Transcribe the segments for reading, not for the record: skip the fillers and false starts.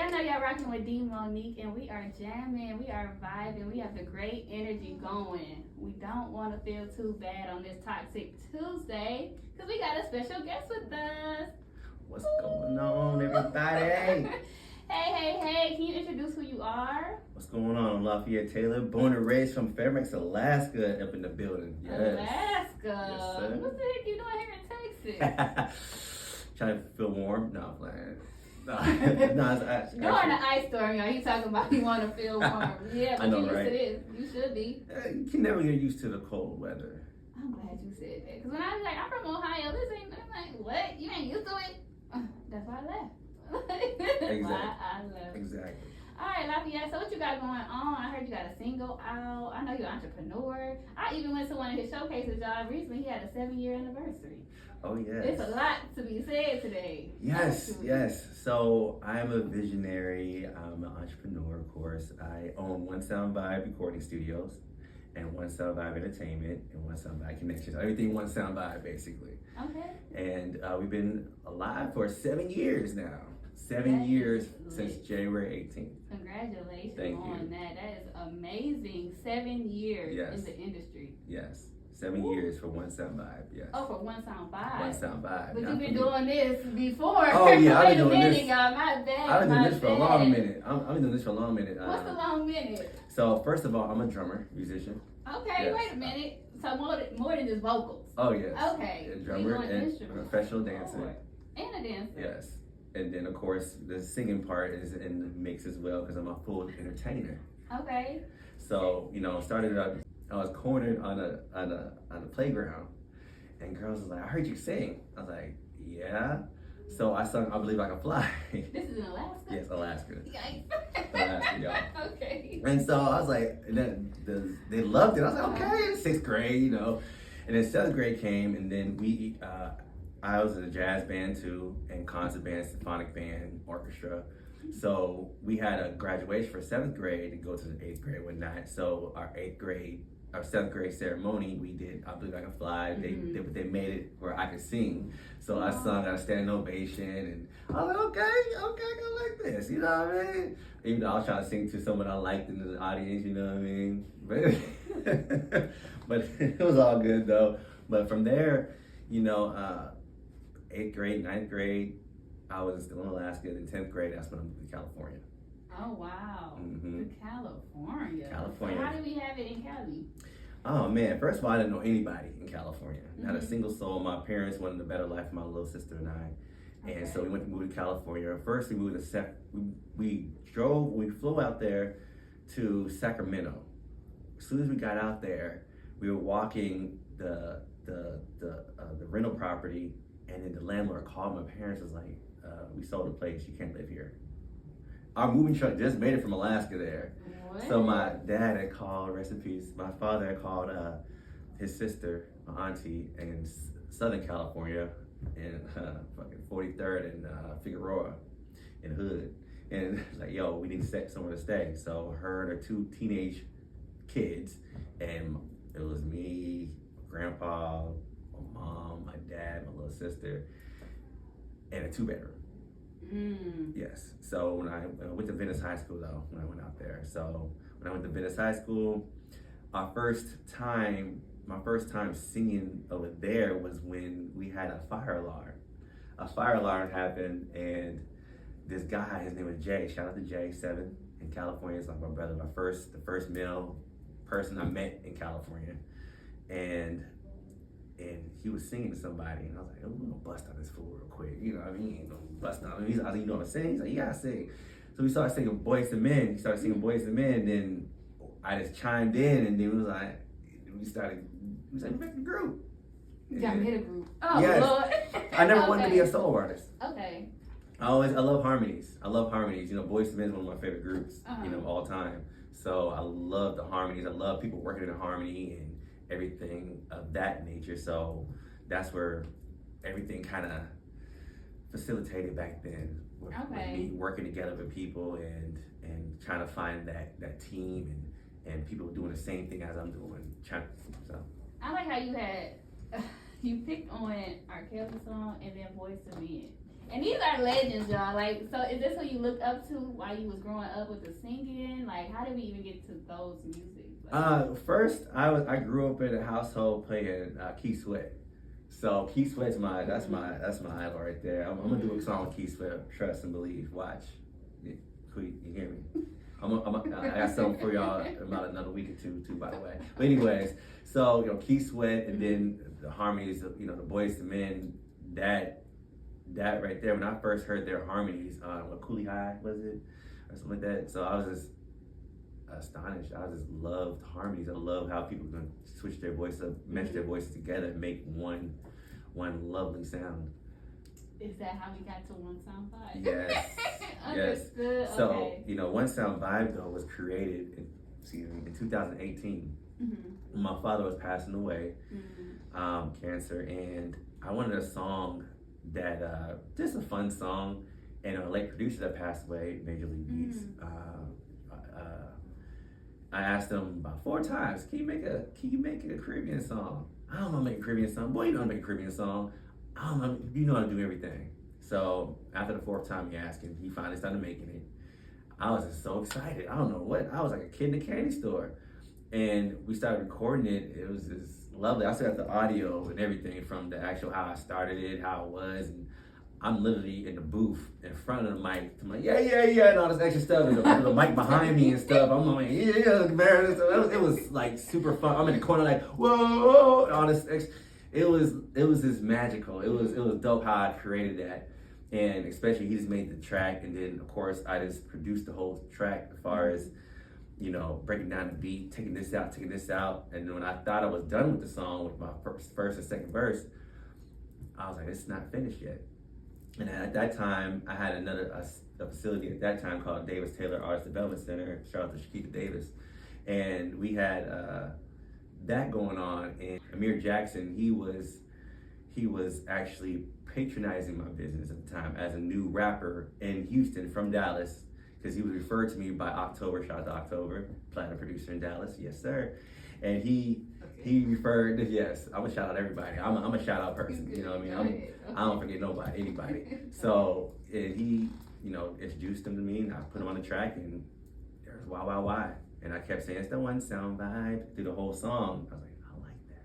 y'all know y'all rocking with Dee Moniquee, and we are jamming, we are vibing, we have the great energy going. We don't want to feel too bad on this Toxic Tuesday, because we got a special guest with us. What's going on, everybody? Hey, can you introduce who you are? What's going on? I'm Lafayette Taylor, born and raised from Fairbanks, Alaska, up in the building. Yes. Alaska? Yes, sir. What the heck you doing here in Texas? Trying to feel warm? No, I'm playing. No, it's actually, During the ice storm, y'all, he talking about he want to feel warm. Yeah, but I know, you used right? to this. You should be. You can never get used to the cold weather. I'm glad you said that. Because when I was like, I'm from Ohio, this ain't, I'm like, what? You ain't used to it? That's why I left. Exactly. Why I left. Exactly. All right, Lafayette, so what you got going on? I heard you got a single out. I know you're an entrepreneur. I even went to one of his showcases, y'all. Recently, he had a 7-year anniversary. Oh, yes. It's a lot to be said today. Yes, Actually. yes. So I'm a visionary. I'm an entrepreneur, of course. I own One Sound Vibe Recording Studios and One Sound Vibe Entertainment and One Sound Vibe Connections. Everything One Sound Vibe, basically. Okay. And we've been alive for 7 years now. 7 years since January 18th. Congratulations Thank on you. that. That is amazing. 7 years Yes. in the industry. Yes. 7 years for One Sound Vibe. Yes. Oh, for One Sound Vibe. One Sound Vibe. But Not you've been for me. doing this before. Oh, yeah, I've Wait been a doing minute, this. y'all. My bad. I've been doing my this for a bad. long minute. I've been doing this for a long minute. What's the long minute? So first of all, I'm a drummer, musician. Okay, Yes. wait a minute. So more than just vocals. Oh yes. Okay. A So drummer you doing and instruments. professional dancer. Lord. And a dancer. Yes. And then of course the singing part is in the mix as well because I'm a full entertainer. Okay. So started out. I was cornered on a playground, and girls was like, "I heard you sing." I was like, "Yeah." So I sung "I Believe I Can Fly." This is in Alaska? Yes, Alaska. Yikes. Alaska, y'all. Okay. And so I was like, and then they loved it. I was like, okay, in 6th grade, And then 7th grade came, and then I was in a jazz band too, and concert band, symphonic band, orchestra. So we had a graduation for 7th grade to go to the 8th grade one night. So our 7th grade ceremony, we did I Believe I Can Fly. They made it where I could sing. So I sung, got a standing ovation, and I was like, okay, I like this, you know what I mean? Even though I was trying to sing to someone I liked in the audience, you know what I mean? But it was all good though. But from there, 8th grade, 9th grade, I was still in Alaska. Then 10th grade, that's when I moved to California. Oh, wow. Mm-hmm. To California. California. So how did we have it in Cali? Oh man, first of all, I didn't know anybody in California. Not a single soul. My parents wanted a better life for my little sister and I. And so we moved to California. First we moved to we flew out there to Sacramento. As soon as we got out there, we were walking the rental property, and then the landlord called my parents, was like, we sold the place, you can't live here. Our moving truck just made it from Alaska there. What? So my dad had called, rest in peace, my father had called his sister, my auntie, in Southern California, in fucking 43rd and Figueroa in Hood. And it's like, yo, we need somewhere to stay. So her and her 2 teenage kids, and it was me, grandpa, my mom, my dad, my little sister, and a 2-bedroom. Yes. So when I went to Venice High School though, when I went out there. So when I went to Venice High School, my first time singing over there was when we had a fire alarm. A fire alarm happened, and this guy, his name was Jay. Shout out to Jay, 7 in California. It's like my brother, the first male person I met in California, and he was singing to somebody, and I was like, oh, we're gonna bust on this fool real quick. You know what I mean? Ain't gonna bust on him. I was like, you know how to sing? He's like, you gotta sing. So we started singing Boys to Men. He started singing Boys to Men, and then I just chimed in, and then it was like, we make a group. You got me in a group. Oh, yes. Lord. I never wanted to be a solo artist. Okay. I love harmonies. Boys to Men is one of my favorite groups, all time. So I love the harmonies. I love people working in harmony and everything of that nature. So that's where everything kind of facilitated back then. With me working together with people and trying to find that team and people doing the same thing as I'm doing. I like how you picked on R. Kelly song and then Boys to Men. And these are legends, y'all. Like, so is this who you looked up to while you was growing up with the singing? Like, how did we even get to those music? Like, First, I grew up in a household playing Keith Sweat. So Keith Sweat's that's my idol right there. I'm gonna do a song with Keith Sweat. Trust and believe. Watch. You hear me? I got something for y'all in about another week or two, by the way. But anyways, so Keith Sweat, and then the harmonies of the Boyz II Men. That right there. When I first heard their harmonies, what Coolie High was it, or something like that. So I was just astonished. I just loved harmonies. I love how people can switch their voice up, mesh their voices together, and make one lovely sound. Is that how we got to One Sound Vibe? Yes. Understood. Yes. So Okay. One Sound Vibe though was created in 2018. Mm-hmm. My father was passing away, Mm-hmm. cancer, and I wanted a song that just a fun song. And a late producer that passed away, Major League Beats. I asked him about 4 times, can you make a Caribbean song? I don't know how to make a Caribbean song. Boy, you know how to make a Caribbean song. I don't know, you know how to do everything. So after the 4th time he asked him, he finally started making it. I was just so excited. I don't know what, I was like a kid in a candy store. And we started recording it. It was just lovely. I still have the audio and everything from the actual how I started it, how it was. And I'm literally in the booth in front of the mic. I'm like, yeah, and all this extra stuff. And the mic behind me and stuff. I'm like, yeah, man. So it was like super fun. I'm in the corner like, whoa, and all this extra. It was just magical. It was dope how I created that. And especially he just made the track. And then of course I just produced the whole track as far as, breaking down the beat, taking this out. And then when I thought I was done with the song with my first and second verse, I was like, it's not finished yet. And at that time, I had a facility at that time called Davis Taylor Artist Development Center. Shout out to Shakita Davis. And we had that going on. And Amir Jackson, he was actually patronizing my business at the time as a new rapper in Houston from Dallas, because he was referred to me by October. Shout out to October, platinum producer in Dallas. Yes, sir. And he referred to, yes, I'm gonna shout out everybody. I'm a shout out person, you know what I mean? I don't forget anybody. So he, introduced him to me, and I put him on the track, and there's why. And I kept saying, it's the One Sound Vibe through the whole song. I was like, I like that.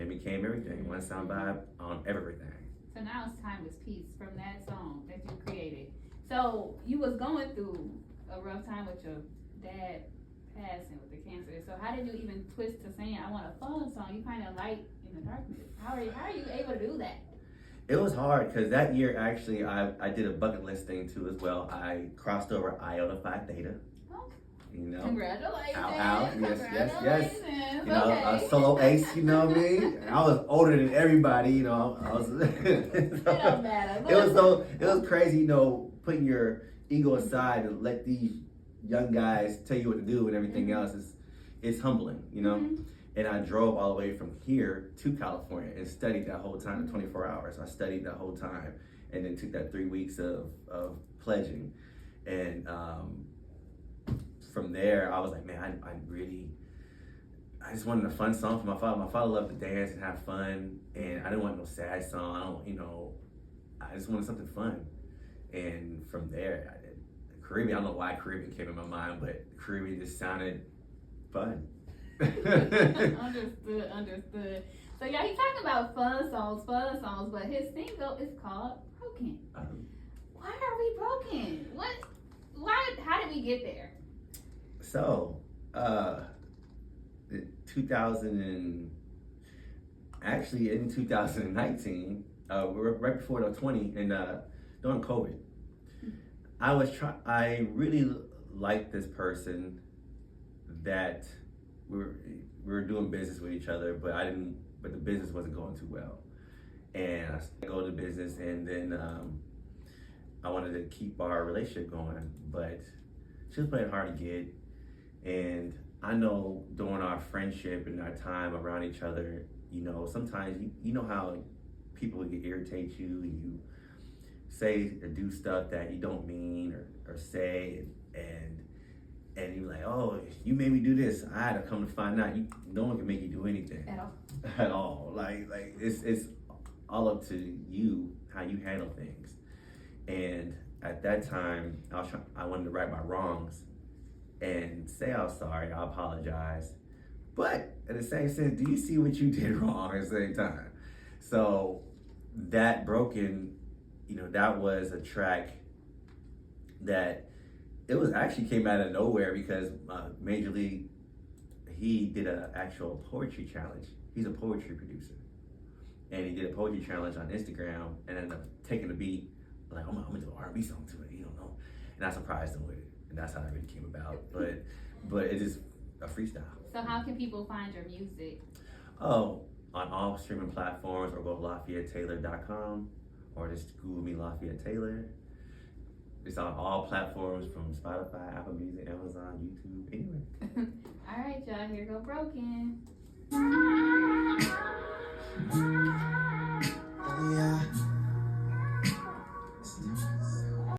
It became everything, One Sound Vibe on everything. So now it's Timeless Peace from that song that you created. So you was going through a rough time with your dad passing with the cancer. So how did you even twist to saying I want a fun song? You kind of light in the darkness. How are you able to do that? It was hard because that year actually I did a bucket list thing too as well. I crossed over Iota Phi Theta. Congratulations. Ow. Yes. Okay. Solo ace, you know what I mean? I was older than everybody, I was It don't matter. it was crazy, putting your ego aside and let these young guys tell you what to do and everything else is humbling, Mm-hmm. And I drove all the way from here to California and studied that whole time, 24 hours. I studied that whole time and then took that 3 weeks of pledging. And from there, I was like, man, I just wanted a fun song for my father. My father loved to dance and have fun, and I didn't want no sad song. I just wanted something fun. And from there, Caribbean, I don't know why Caribbean came in my mind, but Caribbean just sounded fun. Understood. So yeah, he's talking about fun songs, but his single is called Broken. Why are we broken? How did we get there? So, in 2019, we were right before 2020, and during COVID, I really liked this person that we were doing business with each other, but the business wasn't going too well. And I go to business, and then I wanted to keep our relationship going, but she was playing hard to get. And I know during our friendship and our time around each other, sometimes you know how people would irritate you, and you say or do stuff that you don't mean or say, and you're like, oh, you made me do this. I had to come to find out no one can make you do anything At all. Like it's all up to you how you handle things. And at that time, I wanted to right my wrongs and say I was sorry, I apologize. But at the same sense, do you see what you did wrong at the same time? So that Broken, that was a track that it was actually came out of nowhere because Major League, he did an actual poetry challenge. He's a poetry producer. And he did a poetry challenge on Instagram and ended up taking the beat, like, I'm gonna do an R&B song to it, And I surprised him with it. And that's how it really came about. But it is a freestyle. So how can people find your music? Oh, on all streaming platforms, or go to LafayetteTaylor.com, or just Google me Lafayette Taylor. It's on all platforms from Spotify, Apple Music, Amazon, YouTube, anywhere. All right, y'all, here go Broken. Yeah.